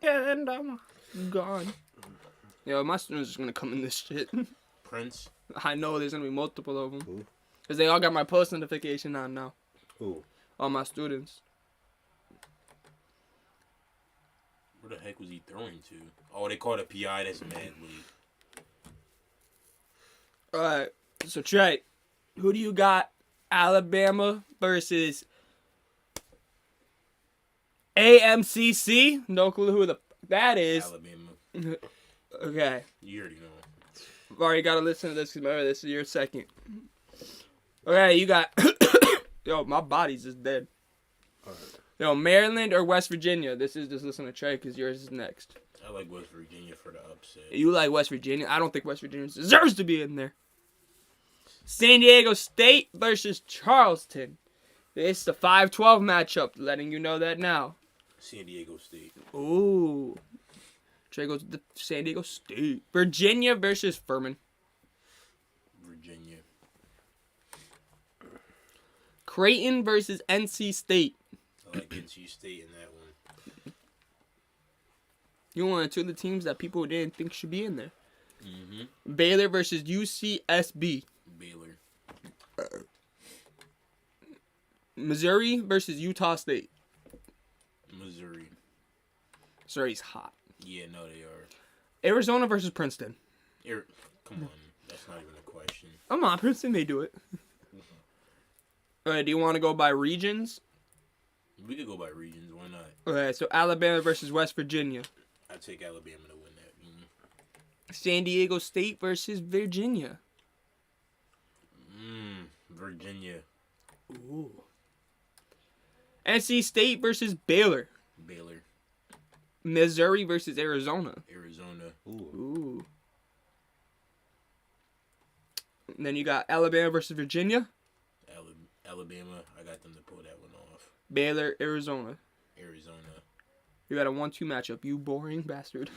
And I'm gone. Yo, my students are gonna come in this shit. Prince. I know there's gonna be multiple of them. Who? Because they all got my post notification on now. Who? All my students. Where the heck was he throwing to? Oh, they called a PI. That's mad league. Alright, so Trey, who do you got? Alabama versus AMCC? No clue who the that is. Alabama. Okay. You already know. I've already got to listen to this because remember, this is your second. Okay, you got... Yo, my body's just dead. Alright. Yo, Maryland or West Virginia? This is just listen to Trey because yours is next. I like West Virginia for the upset. You like West Virginia? I don't think West Virginia deserves to be in there. San Diego State versus Charleston. It's the 5-12 matchup, letting you know that now. San Diego State. Ooh. Trey goes to San Diego State. Virginia versus Furman. Virginia. Creighton versus NC State. I like NC State in that one. You want two of the teams that people didn't think should be in there. Mm-hmm. Baylor versus UCSB. Baylor. Missouri versus Utah State. Missouri. Missouri's hot. Yeah, no, they are. Arizona versus Princeton. Come on. That's not even a question. Come on, Princeton may do it. Alright, do you want to go by regions? We could go by regions. Why not? Okay, so Alabama versus West Virginia. I'd take Alabama to win that. San Diego State versus Virginia. Virginia. Ooh. NC State versus Baylor. Baylor. Missouri versus Arizona. Arizona. Ooh. Ooh. And then you got Alabama versus Virginia. Alabama. I got them to pull that one off. Baylor, Arizona. Arizona. You got a 1-2 matchup, you boring bastard.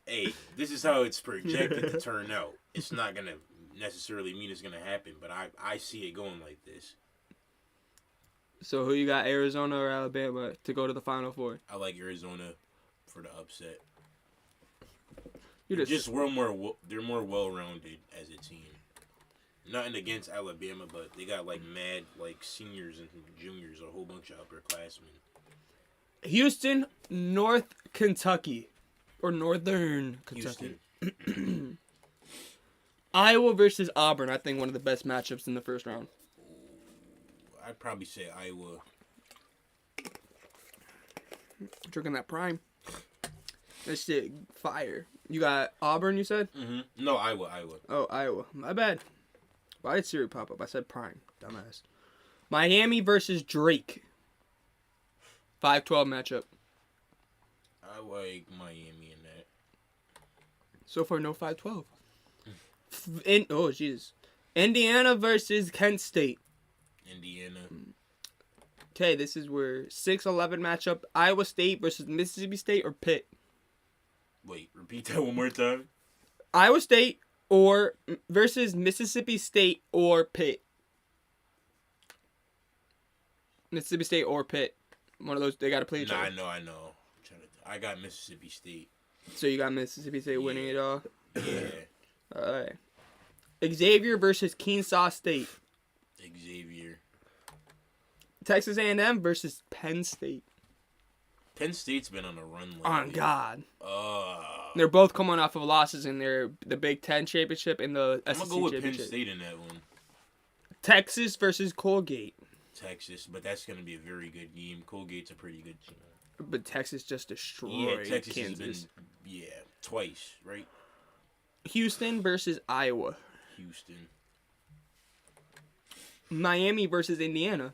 Hey, this is how it's projected to turn out. It's not going to necessarily mean it's going to happen, but I see it going like this. So who you got, Arizona or Alabama, to go to the Final Four? I like Arizona for the upset. You Just they're more well-rounded as a team. Nothing against Alabama, but they got like mad like seniors and juniors, a whole bunch of upperclassmen. Houston, North Kentucky, or Northern Kentucky. Houston. Iowa versus Auburn. I think one of the best matchups in the first round. I'd probably say Iowa. Drinking that prime. That shit fire. You got Auburn, you said? Mm-hmm. No, Iowa. Oh, Iowa. My bad. Why did Siri pop up? I said prime. Dumbass. Miami versus Drake. 5-12 matchup. I like Miami in that. So far, no 5-12. Oh, Jesus. Indiana versus Kent State. Indiana. Okay, this is where 6-11 matchup. Iowa State versus Mississippi State or Pitt. Wait, repeat that one more time. Iowa State or versus Mississippi State or Pitt. Mississippi State or Pitt. One of those, they got to play each other. I know. I got Mississippi State. So you got Mississippi State winning it all? Yeah. All right. Xavier versus Keenshaw State. Xavier. Texas A&M versus Penn State. Penn State's been on a run lately. On God. Uh, They're both coming off of losses in the Big Ten championship and the I'm SEC going to go with Penn championship. State in that one. Texas versus Colgate. Texas, but that's going to be a very good game. Colgate's a pretty good team. But Texas just destroyed Yeah, Texas Kansas. has been, twice, right? Houston versus Iowa. Houston. Miami versus Indiana.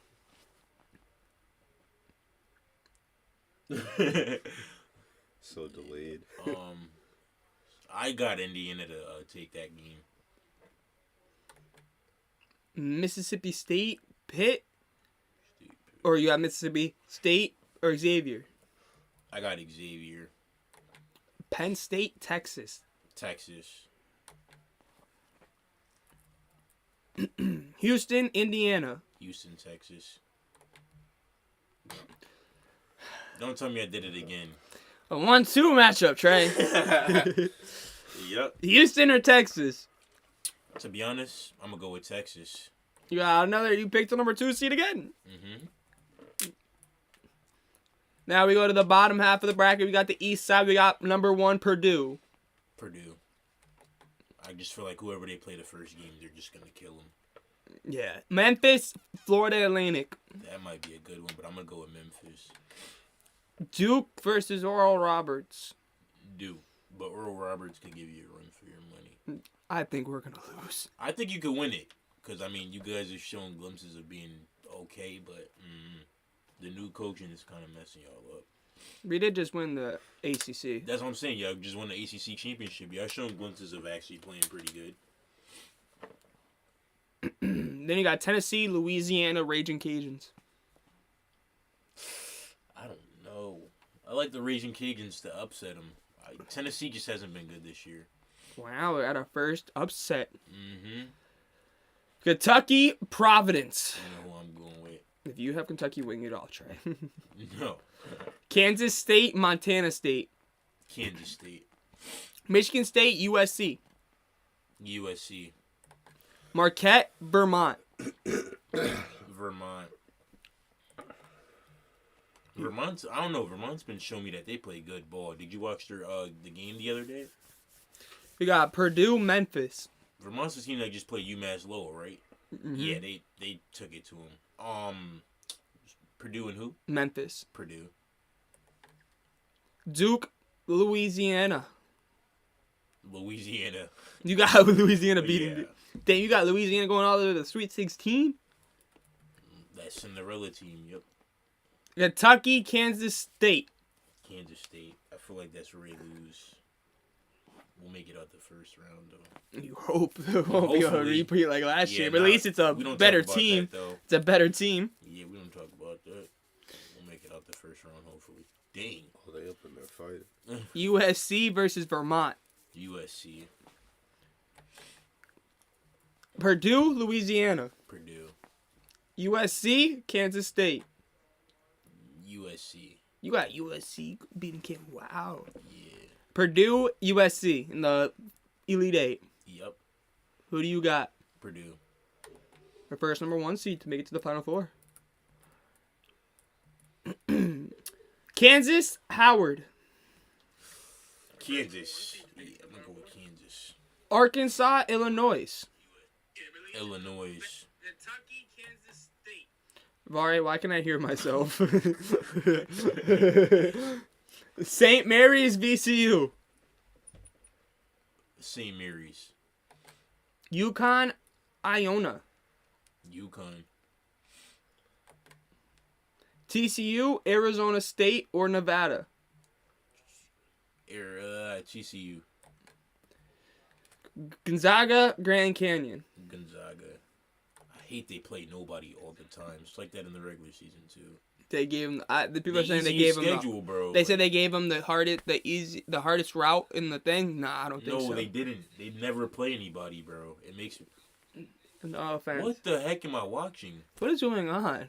So delayed. I got Indiana to take that game. Mississippi State, Pitt, or you got Mississippi State or Xavier. I got Xavier. Penn State, Texas. Texas. Houston, Indiana. Houston, Texas. Don't tell me I did it again. A 1-2 matchup, Trey. Yep. Houston or Texas? To be honest, I'm gonna go with Texas. You got another. You picked the number 2 seed again. Now we go to the bottom half of the bracket. We got the East side. We got number 1 Purdue. Purdue. I just feel like whoever they play the first game, they're just gonna kill them. Yeah. Memphis, Florida Atlantic. That might be a good one, but I'm gonna go with Memphis. Duke versus Oral Roberts. Duke, but Earl Roberts could give you a run for your money. I think we're gonna lose. I think you could win it, because I mean, you guys are showing glimpses of being okay, but the new coaching is kind of messing y'all up. We did just win the ACC. That's what I'm saying. Y'all just won the ACC championship. Y'all showing glimpses of actually playing pretty good. Then you got Tennessee, Louisiana, Raging Cajuns. I don't know. I like the Raging Cajuns to upset them. Tennessee just hasn't been good this year. Wow, we're at our first upset. Mm-hmm. Kentucky, Providence. You know who I'm going with. If you have Kentucky, wing it all, Trey. No. Kansas State, Montana State. Kansas State. Michigan State, USC. USC. Marquette, Vermont. Vermont. Vermont's, I don't know. Vermont's been showing me that they play good ball. Did you watch their the game the other day? We got Purdue, Memphis. Vermont's the team that just played UMass Lowell, right? Mm-hmm. Yeah, they took it to them. Purdue and who? Memphis. Purdue. Duke, Louisiana. Louisiana. You got Louisiana beating. Yeah. Damn, you got Louisiana going all the way to the Sweet 16? That Cinderella team, yep. Kentucky, Kansas State. Kansas State. I feel like that's where they lose. We'll make it out the first round, though. You hope it won't be a Hopefully. repeat like last Yeah, year, but at least it's a we don't better talk about team. that, though. It's a better team. Yeah, we don't talk about that. We'll make it out the first round, hopefully. Dang. Oh, they up in there fighting. USC versus Vermont. USC. Purdue, Louisiana. Purdue. USC, Kansas State. USC. You got USC beating Kim. Wow. Yeah. Purdue, USC in the Elite Eight. Yep. Who do you got? Purdue. The first number 1 seed to make it to the Final Four. Kansas, Howard. Kansas. Yeah, I'm going to go with Kansas. Arkansas, Illinois. Illinois. Kentucky, Kansas State. Vari, why can I hear myself? St. Mary's, VCU. St. Mary's. UConn, Iona. UConn. TCU, Arizona State, or Nevada. TCU. Gonzaga, Grand Canyon. Gonzaga. I hate they play nobody all the time. It's like that in the regular season too. They gave him. The people are The saying they easiest gave him. schedule, bro. They said they gave him the hardest route in the thing. Nah, I don't think so. No, they didn't. They never play anybody, bro. It makes me. No offense. What the heck am I watching? What is going on?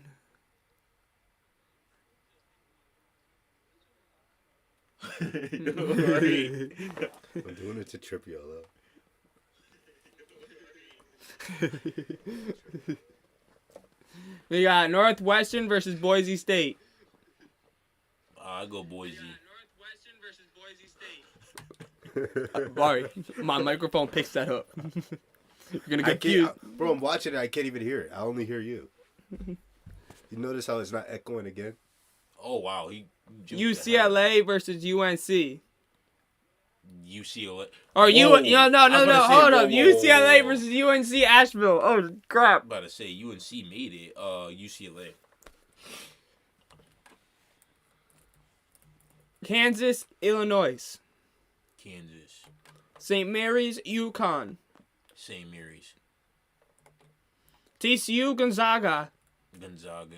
I'm doing it to trip y'all up. We got Northwestern versus Boise State. I go Boise. Northwestern versus Boise State. Sorry, my microphone picks that up. You're gonna get confused. Bro, I'm watching it. I can't even hear it. I only hear you. You notice how it's not echoing again? Oh wow, he. UCLA versus UNC. UCLA. Or no, I was about to say, hold up. whoa. UCLA versus UNC Asheville. Oh crap. I'm about to say UNC made it. UCLA. Kansas, Illinois. Kansas. St. Mary's, UConn. St. Mary's. TCU, Gonzaga. Gonzaga.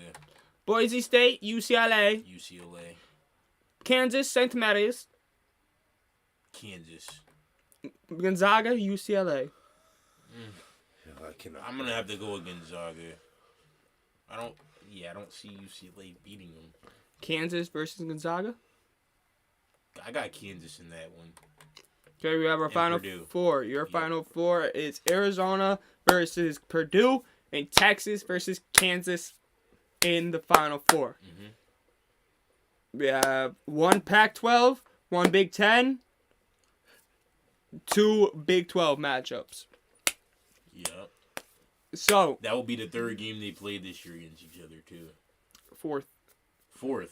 Boise State, UCLA. UCLA. Kansas, St. Mary's. Kansas. Gonzaga, UCLA. I cannot. I'm gonna have to go with Gonzaga. I don't. Yeah, I don't see UCLA beating them. Kansas versus Gonzaga. I got Kansas in that one. Okay, we have our And final Purdue. four. Your Yep. final four is Arizona versus Purdue and Texas versus Kansas in the final four. Mm-hmm. We have one Pac-12, one Big Ten, two Big 12 matchups. Yep. So, That will be the third game they played this year against each other too. fourth,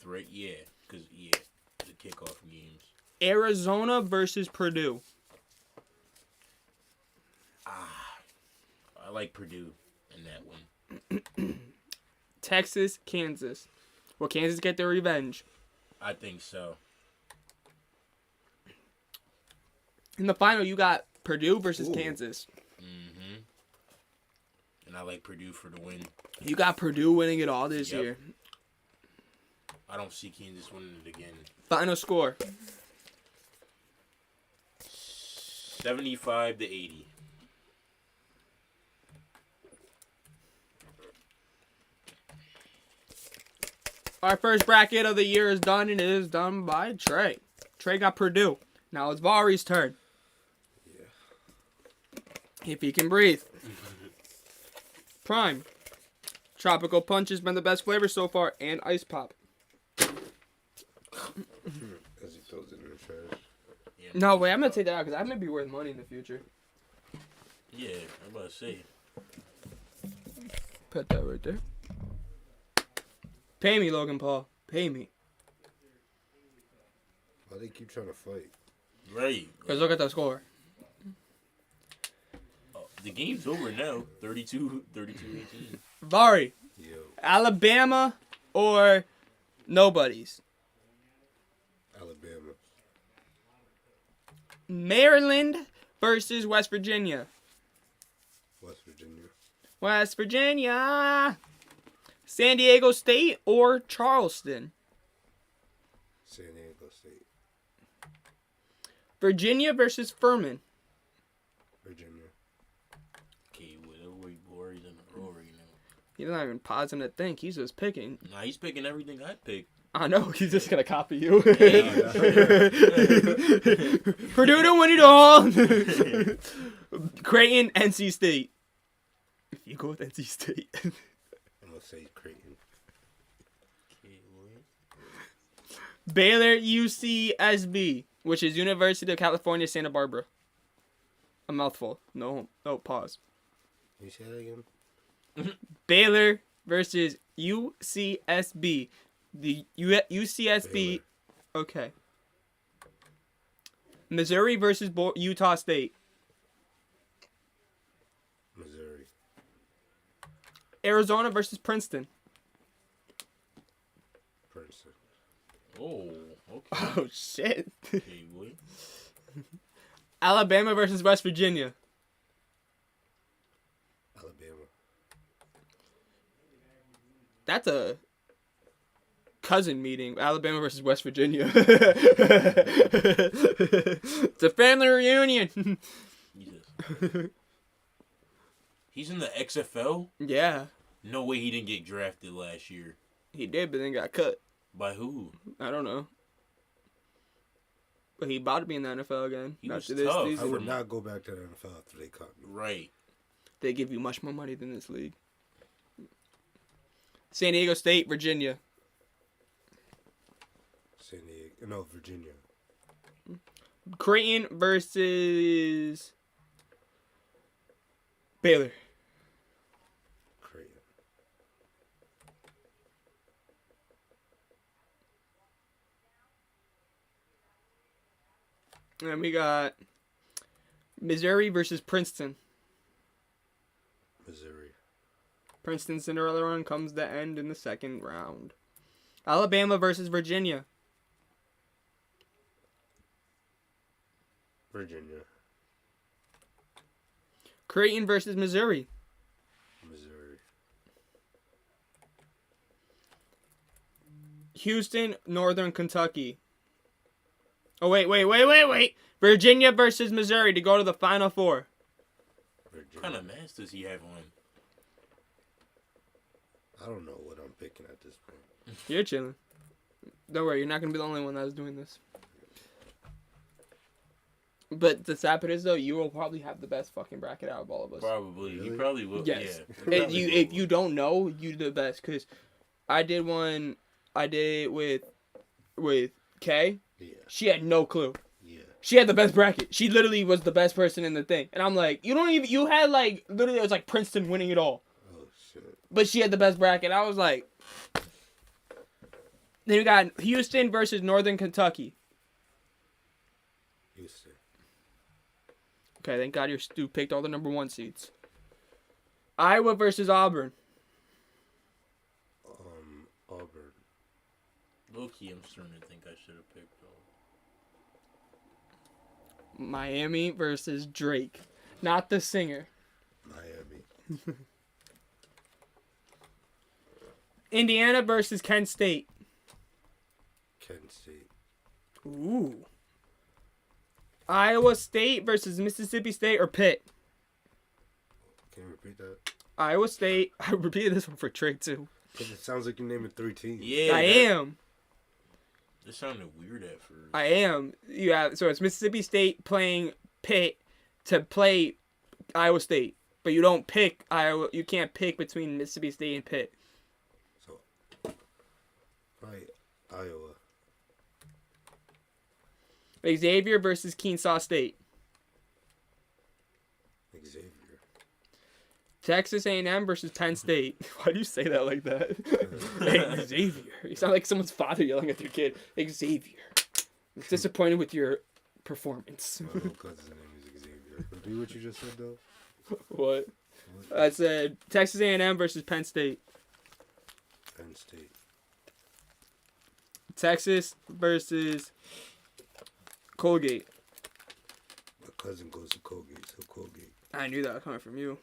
Right? Yeah, because the kickoff games. Arizona versus Purdue. I like Purdue in that one. Texas, Kansas. Will Kansas get their revenge? I think so. In the final, you got Purdue versus Ooh. Kansas. Mm-hmm. And I like Purdue for the win. You got Purdue winning it all this Yep. year. I don't see Kansas winning it again. Final score. 75-80. Our first bracket of the year is done, and it is done by Trey. Trey got Purdue. Now it's Vari's turn. Yeah. If he can breathe. Prime. Tropical Punch has been the best flavor so far, and Ice Pop. As he throws it in the trash. Yeah. No, wait, I'm going to take that out because that may be worth money in the future. Yeah, I'm about to say. Put that right there. Pay me, Logan Paul. Pay me. Why they keep trying to fight? Right. Because look at the score. The game's over now. 32-18. Vari. Yo. Alabama or nobody's? Alabama. Maryland versus West Virginia. West Virginia. West Virginia. San Diego State or Charleston? San Diego State. Virginia versus Furman. Virginia. Okay, whatever way Bory's in the row right now. He's not even pausing to think. He's just picking. Nah, he's picking everything I picked. I know. He's just going to copy you. Yeah. Purdue to win it all. Creighton, NC State. If you go with NC State. I'm gonna say Creighton. Okay, Baylor, UCSB, which is University of California, Santa Barbara. A mouthful. No, pause. Can you say that again? Baylor versus UCSB. The UCSB. Baylor. Okay. Missouri versus Utah State. Missouri. Arizona versus Princeton. Princeton. Oh, okay. Oh shit. Okay, boy. Alabama versus West Virginia. Alabama. That's a cousin meeting. Alabama versus West Virginia. It's a family reunion. Jesus. He's in the XFL? Yeah, No way he didn't get drafted last year. he did, but then got cut. By who? I don't know. But he about to be in the NFL again. He was after this tough. I season. would not go back to the NFL after they cut me. Right. They give you much more money than this league. San Diego State, Virginia. San Diego. No, Virginia. Creighton versus Baylor. Creighton. And we got Missouri versus Princeton. Missouri. Princeton Cinderella run comes to end in the second round. Alabama versus Virginia. Virginia. Creighton versus Missouri. Missouri. Houston, Northern Kentucky. Oh, wait. Virginia versus Missouri to go to the Final Four. Virginia. What kind of mask does he have on? I don't know what I'm picking at this point. You're chilling. Don't worry, you're not gonna be the only one that's doing this. But the sad part is though, you will probably have the best fucking bracket out of all of us. Probably. Really? You probably will. Yes. Yeah. If you don't know, you the best. Cause I did one. I did it with Kay. Yeah. She had no clue. Yeah. She had the best bracket. She literally was the best person in the thing. And I'm like, you had like, literally it was like Princeton winning it all. Oh shit. But she had the best bracket. I was like, then we got Houston versus Northern Kentucky. Houston. Okay, thank God you picked all the number 1 seeds. Iowa versus Auburn. Auburn. Low-key, I'm starting to think I should have picked though. Miami versus Drake. Not the singer. Miami. Indiana versus Kent State. Kent State. Ooh. Iowa State versus Mississippi State or Pitt. Can you repeat that? Iowa State. I repeated this one for Drake too. Because it sounds like you're naming 3 teams. Yeah. I am. This sounded weird at first. I am. Yeah. So it's Mississippi State playing Pitt to play Iowa State, but you don't pick Iowa. You can't pick between Mississippi State and Pitt. So, right, Iowa. Xavier versus Keenshaw State. Xavier. Texas A&M versus Penn State. Why do you say that like that? Hey, Xavier. You sound like someone's father yelling at their kid. Xavier. I'm disappointed with your performance. My little cousin's name is Xavier. Do what you just said though. What? I said Texas A&M versus Penn State. Penn State. Texas versus Colgate. My cousin goes to Colgate, so Colgate. I knew that was coming from you.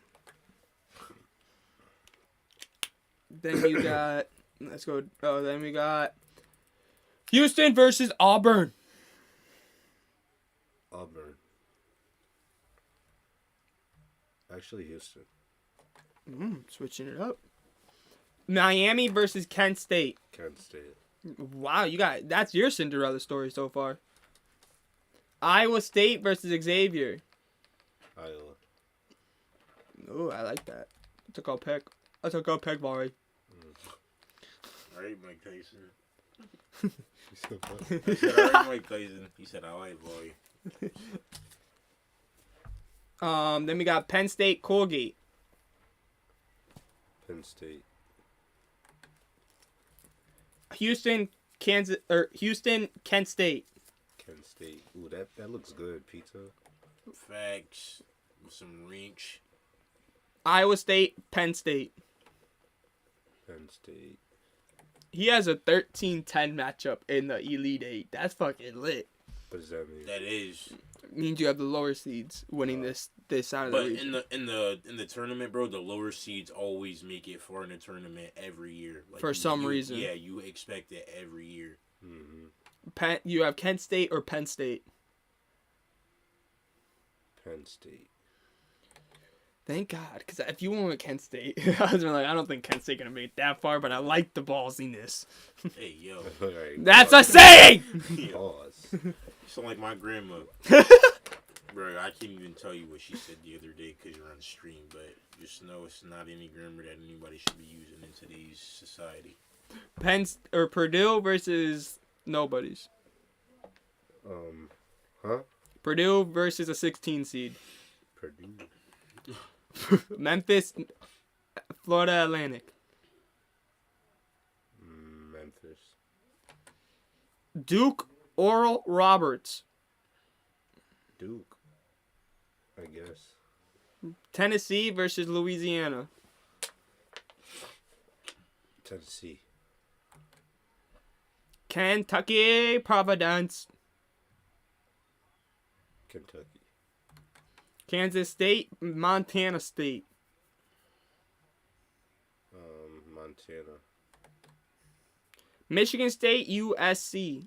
Then you got, let's go. Oh, then we got Houston versus Auburn. Auburn. Actually, Houston. Switching it up. Miami versus Kent State. Kent State. Wow, that's your Cinderella story so far. Iowa State versus Xavier. Iowa. Oh, I like that. I took out Peck Volley. All right, Mike Tyson. He's so funny. I said, all right, Mike Tyson. He said, all right, boy. Then we got Penn State Colgate. Penn State. Houston Kent State. Kent State. Ooh, that looks good. Pizza. Facts. With some ranch. Iowa State Penn State. Penn State. He has a 13-10 matchup in the Elite Eight. That's fucking lit. What does that mean? That is. Means you have the lower seeds winning this side of the But region. in the tournament, bro, the lower seeds always make it far in the tournament every year. Like, For some reason. Yeah, you expect it every year. Mm-hmm. You have Kent State or Penn State. Penn State. Thank God, because if you went with Kent State, I was like, I don't think Kent State gonna make it that far, but I like the ballsiness. Hey, yo. Alright, That's a saying. Pause. You sound like my grandma. Bro, I can't even tell you what she said the other day because you're on stream, but just know it's not any grammar that anybody should be using in today's society. Purdue versus nobodies. Huh? Purdue versus a 16 seed. Purdue. Memphis, Florida Atlantic. Memphis. Duke, Oral Roberts. Duke. I guess. Tennessee versus Louisiana. Tennessee. Kentucky, Providence. Kentucky. Kansas State, Montana State. Montana. Michigan State, USC.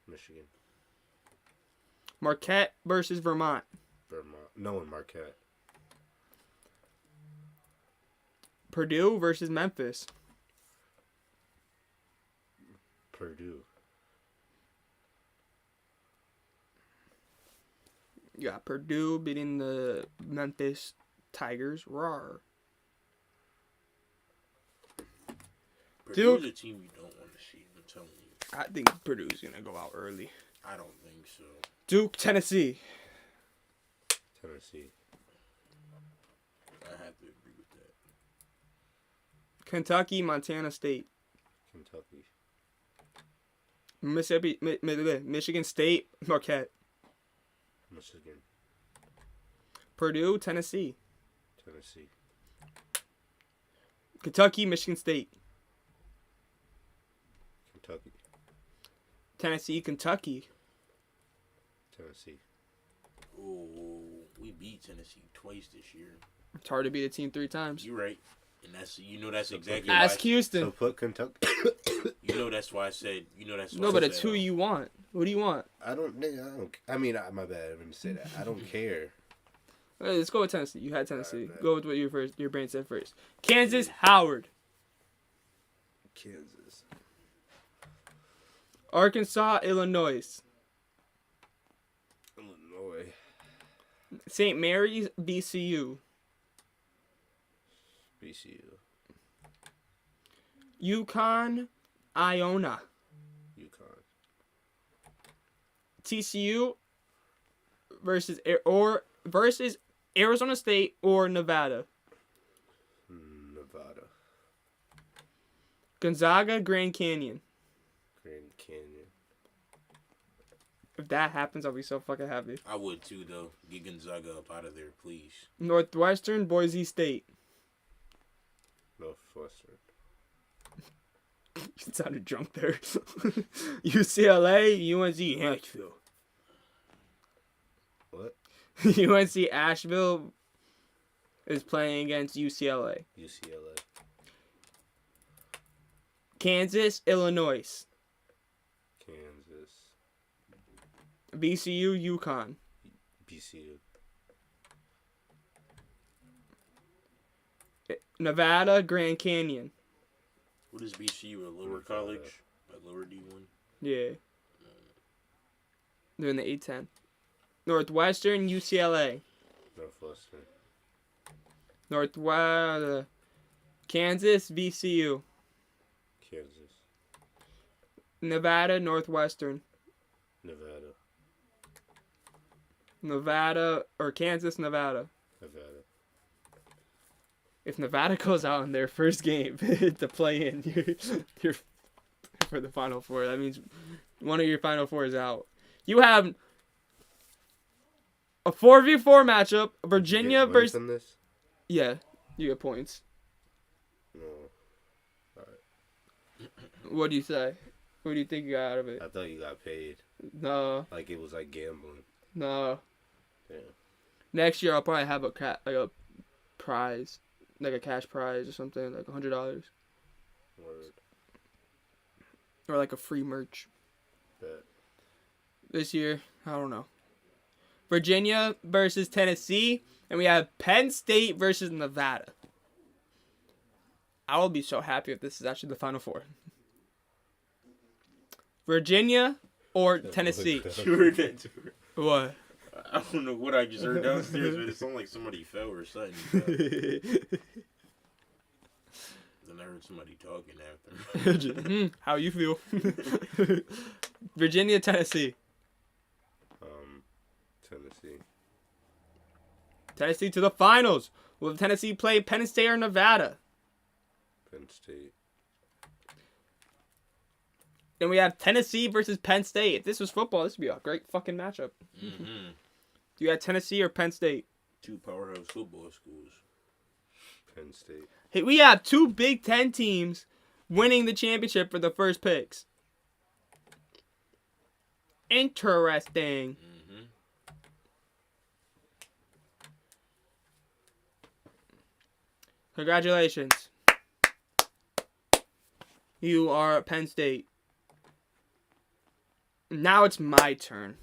Michigan. Marquette versus Vermont. Vermont. No, in Marquette. Purdue versus Memphis. Purdue. You got Purdue beating the Memphis Tigers. Rawr. Purdue's a team you don't want to see. I'm telling you. I think Purdue's going to go out early. I don't think so. Duke, Tennessee. Tennessee. I have to agree with that. Kentucky, Montana State. Kentucky. Michigan State, Marquette. Michigan. Purdue, Tennessee. Tennessee. Kentucky, Michigan State. Kentucky. Tennessee, Kentucky. Tennessee. Oh, we beat Tennessee twice this year. It's hard to beat a team 3 times. You're right. And that's exactly Ask why. Houston. So put Kentucky. That's why I said. That's why. No, I but said, it's who you want. What do you want? I don't. I mean, my bad. I didn't say that. I don't care. Let's go with Tennessee. You had Tennessee. Alright, Go with what your brain said first. Kansas, Howard. Kansas. Arkansas, Illinois. Illinois. St. Mary's, VCU. VCU. UConn, Iona. UConn. TCU versus Arizona State or Nevada. Nevada. Gonzaga, Grand Canyon. Grand Canyon. If that happens, I'll be so fucking happy. I would too, though. Get Gonzaga up out of there, please. Northwestern, Boise State. Northwestern. You sounded drunk there. UCLA, UNC, Asheville. What? UNC Asheville is playing against UCLA. UCLA. Kansas, Illinois. Kansas. VCU, UConn. BCU. Nevada, Grand Canyon. What is BCU? A lower college? A lower D1? Yeah. They're in the A10. Northwestern, UCLA. Northwestern. Kansas, VCU. Kansas. Nevada, Northwestern. Kansas, Nevada. Nevada. If Nevada goes out in their first game to play in, you're for the Final Four. That means one of your Final Four is out. You have a 4v4 matchup. Virginia versus. On this? Yeah, you get points. No. What do you say? What do you think you got out of it? I thought you got paid. No, Like it was like gambling. no. Yeah. Next year I'll probably have a prize, like a cash prize or something, like $100, Word. or like a free merch. Bet. This year, I don't know. Virginia versus Tennessee, and we have Penn State versus Nevada. I will be so happy if this is actually the Final Four. Virginia or Tennessee? You heard that too. What? I don't know what I just heard downstairs, but it sounded like somebody fell or something. Then I heard somebody talking after. How you feel? Virginia, Tennessee. Tennessee. Tennessee to the finals. Will Tennessee play Penn State or Nevada? Penn State. Then we have Tennessee versus Penn State. If this was football, this would be a great fucking matchup. Mm-hmm. Do you have Tennessee or Penn State? Two powerhouse football schools. Penn State. Hey, we have two Big Ten teams winning the championship for the first picks. Interesting. Mm-hmm. Congratulations. You are Penn State. Now it's my turn.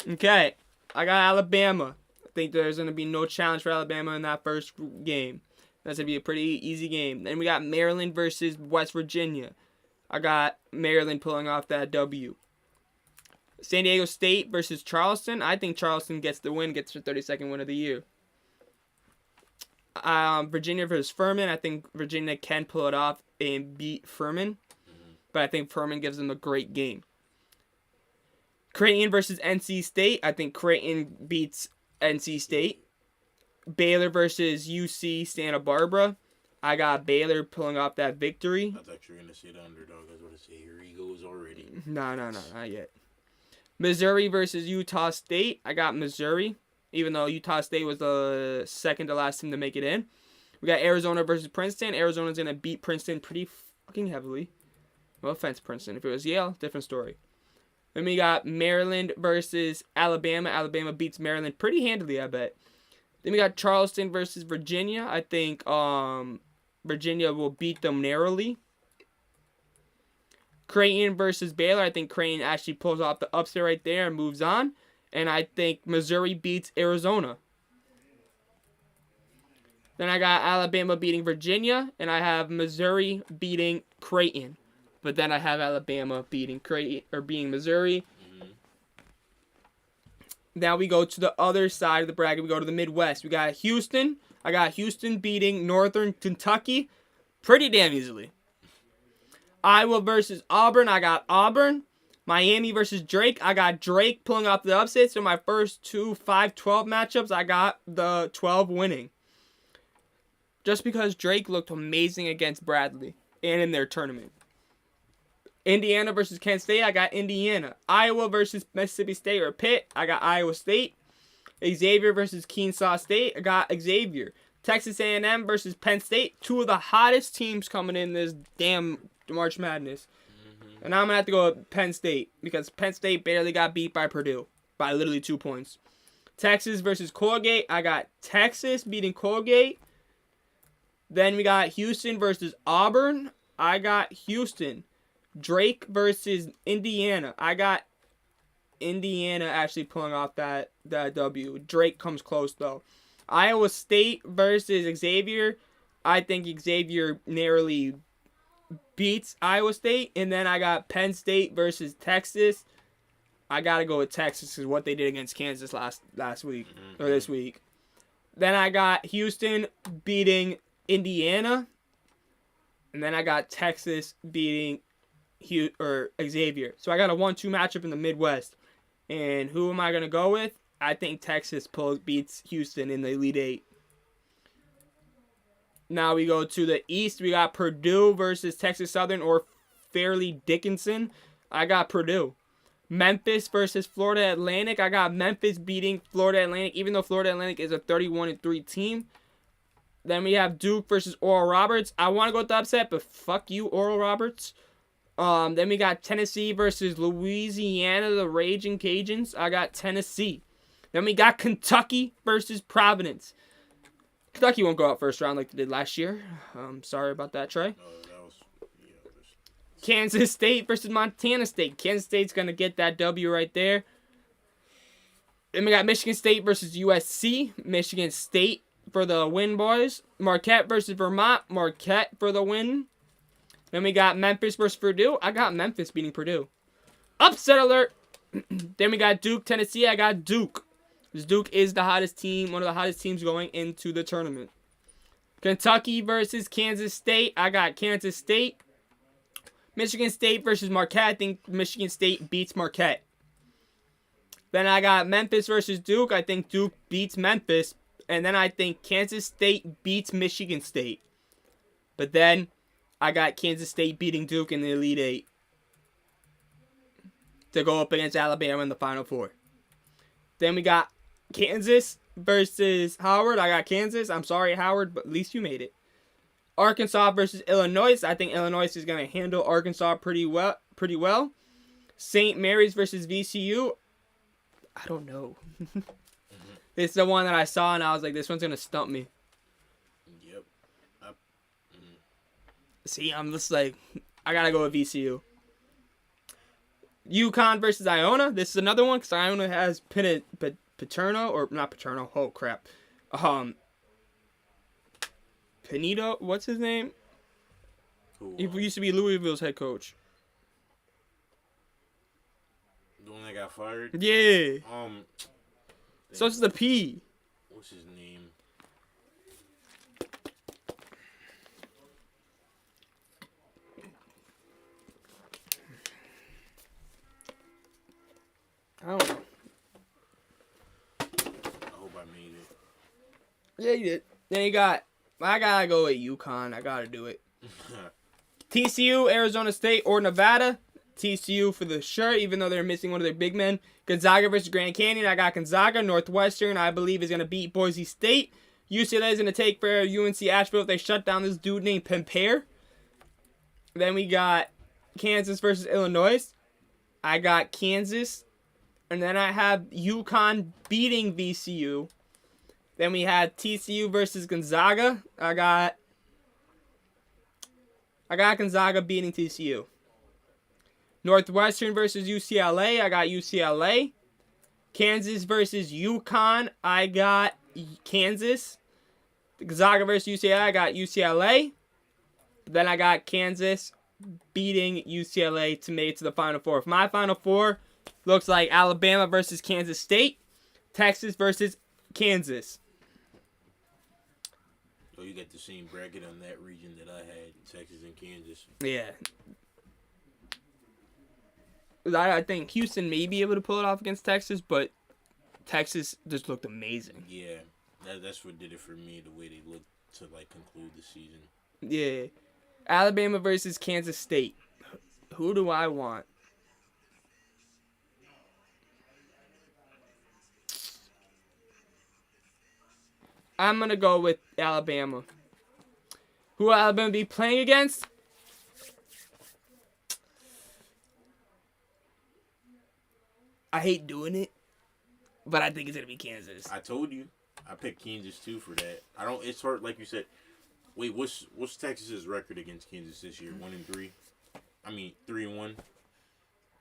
Okay, I got Alabama. I think there's going to be no challenge for Alabama in that first game. That's going to be a pretty easy game. Then we got Maryland versus West Virginia. I got Maryland pulling off that W. San Diego State versus Charleston. I think Charleston gets the win, gets their 32nd win of the year. Virginia versus Furman. I think Virginia can pull it off and beat Furman. But I think Furman gives them a great game. Creighton versus NC State. I think Creighton beats NC State. Baylor versus UC Santa Barbara. I got Baylor pulling off that victory. I thought you were going to say the underdog. I was going to say, here he goes already. No, not yet. Missouri versus Utah State. I got Missouri, even though Utah State was the second to last team to make it in. We got Arizona versus Princeton. Arizona's going to beat Princeton pretty fucking heavily. No offense, Princeton. If it was Yale, different story. Then we got Maryland versus Alabama. Alabama beats Maryland pretty handily, I bet. Then we got Charleston versus Virginia. I think Virginia will beat them narrowly. Creighton versus Baylor. I think Creighton actually pulls off the upset right there and moves on. And I think Missouri beats Arizona. Then I got Alabama beating Virginia. And I have Missouri beating Creighton. But then I have Alabama beating Creighton or beating Missouri. Now we go to the other side of the bracket. We go to the Midwest. We got Houston. I got Houston beating Northern Kentucky pretty damn easily. Iowa versus Auburn. I got Auburn. Miami versus Drake. I got Drake pulling off the upset. So my first two 5-12 matchups, I got the 12 winning. Just because Drake looked amazing against Bradley and in their tournament. Indiana versus Kansas State, I got Indiana. Iowa versus Mississippi State or Pitt, I got Iowa State. Xavier versus Kenesaw State, I got Xavier. Texas A&M versus Penn State, two of the hottest teams coming in this damn March Madness. And I'm going to have to go with Penn State because Penn State barely got beat by Purdue by literally 2 points. Texas versus Colgate, I got Texas beating Colgate. Then we got Houston versus Auburn, I got Houston. Drake versus Indiana. I got Indiana actually pulling off that W. Drake comes close, though. Iowa State versus Xavier. I think Xavier narrowly beats Iowa State. And then I got Penn State versus Texas. I got to go with Texas because what they did against Kansas last week, or this week. Then I got Houston beating Indiana. And then I got Texas beating Xavier. So I got a 1-2 matchup in the Midwest. And who am I going to go with? I think Texas beats Houston in the Elite Eight. Now we go to the East. We got Purdue versus Texas Southern or Fairleigh Dickinson. I got Purdue. Memphis versus Florida Atlantic. I got Memphis beating Florida Atlantic, even though Florida Atlantic is a 31-3 team. Then we have Duke versus Oral Roberts. I want to go with the upset, but fuck you, Oral Roberts. Then we got Tennessee versus Louisiana, the Raging Cajuns. I got Tennessee. Then we got Kentucky versus Providence. Kentucky won't go out first round like they did last year. Sorry about that, Trey. Kansas State versus Montana State. Kansas State's going to get that W right there. Then we got Michigan State versus USC. Michigan State for the win, boys. Marquette versus Vermont. Marquette for the win. Then we got Memphis versus Purdue. I got Memphis beating Purdue. Upset alert. Then we got Duke, Tennessee. I got Duke. Because Duke is the hottest team, one of the hottest teams going into the tournament. Kentucky versus Kansas State. I got Kansas State. Michigan State versus Marquette. I think Michigan State beats Marquette. Then I got Memphis versus Duke. I think Duke beats Memphis. And then I think Kansas State beats Michigan State. But then I got Kansas State beating Duke in the Elite Eight to go up against Alabama in the Final Four. Then we got Kansas versus Howard. I got Kansas. I'm sorry, Howard, but at least you made it. Arkansas versus Illinois. I think Illinois is going to handle Arkansas pretty well. St. Mary's versus VCU. I don't know. This is the one that I saw, and I was like, this one's going to stump me. See, I'm just like, I gotta go with VCU. UConn versus Iona. This is another one because Iona has Paterno, or not Paterno. Oh crap. Pineda, what's his name? Who, He used to be Louisville's head coach. the one that got fired? Yeah. So it's the P. What's his name? I don't know. I hope I made it. Yeah, you did. Then you got. I gotta go with UConn. I gotta do it. TCU, Arizona State, or Nevada. TCU for the sure, even though they're missing one of their big men. Gonzaga versus Grand Canyon. I got Gonzaga. Northwestern, I believe, is going to beat Boise State. UCLA is going to take for UNC Asheville if they shut down this dude named Pimper. Then we got Kansas versus Illinois. I got Kansas. And then I have UConn beating VCU. Then we had TCU versus Gonzaga. I got Gonzaga beating TCU. Northwestern versus UCLA. I got UCLA. Kansas versus UConn. I got Kansas. Gonzaga versus UCLA. I got UCLA. Then I got Kansas beating UCLA to make it to the Final Four. My Final Four looks like Alabama versus Kansas State. Texas versus Kansas. So you got the same bracket on that region that I had, Texas and Kansas. Yeah. I think Houston may be able to pull it off against Texas, but Texas just looked amazing. Yeah, that's what did it for me, the way they looked to like conclude the season. Yeah. Alabama versus Kansas State. Who do I want? I'm going to go with Alabama. Who will Alabama be playing against? I hate doing it, but I think it's going to be Kansas. I told you. I picked Kansas too for that. I don't. It's hard, like you said. Wait, what's Texas's record against Kansas this year? 1-3. I mean 3-1.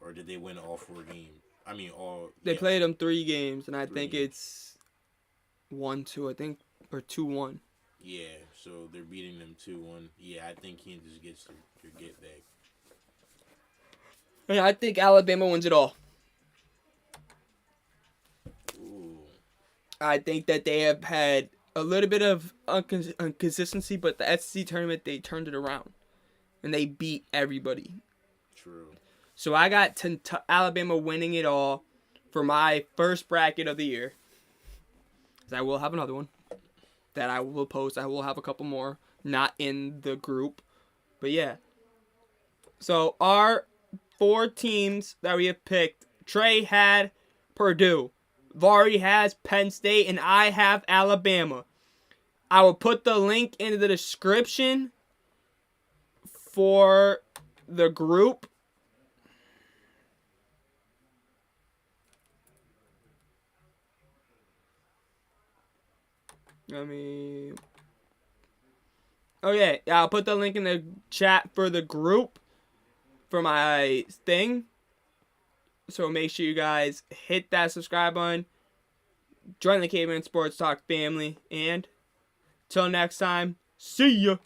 Or did they win all 4 games? I mean all. They yeah, played them 3 games, and I 3 think games. it's 1-2. I think or 2-1. Yeah, so they're beating them 2-1. Yeah, I think Kansas gets their get back. And I think Alabama wins it all. Ooh. I think that they have had a little bit of inconsistency, but the SEC tournament, they turned it around. And they beat everybody. True. So I got Alabama winning it all for my first bracket of the year. 'Cause I will have another one that I will post. I will have a couple more, not in the group. But yeah. So our 4 teams that we have picked, Trey had Purdue. Vari has Penn State, and I have Alabama. I will put the link in the description for the group. Okay, I'll put the link in the chat for the group for my thing. So make sure you guys hit that subscribe button. Join the Caveman Sports Talk family. And till next time, see ya.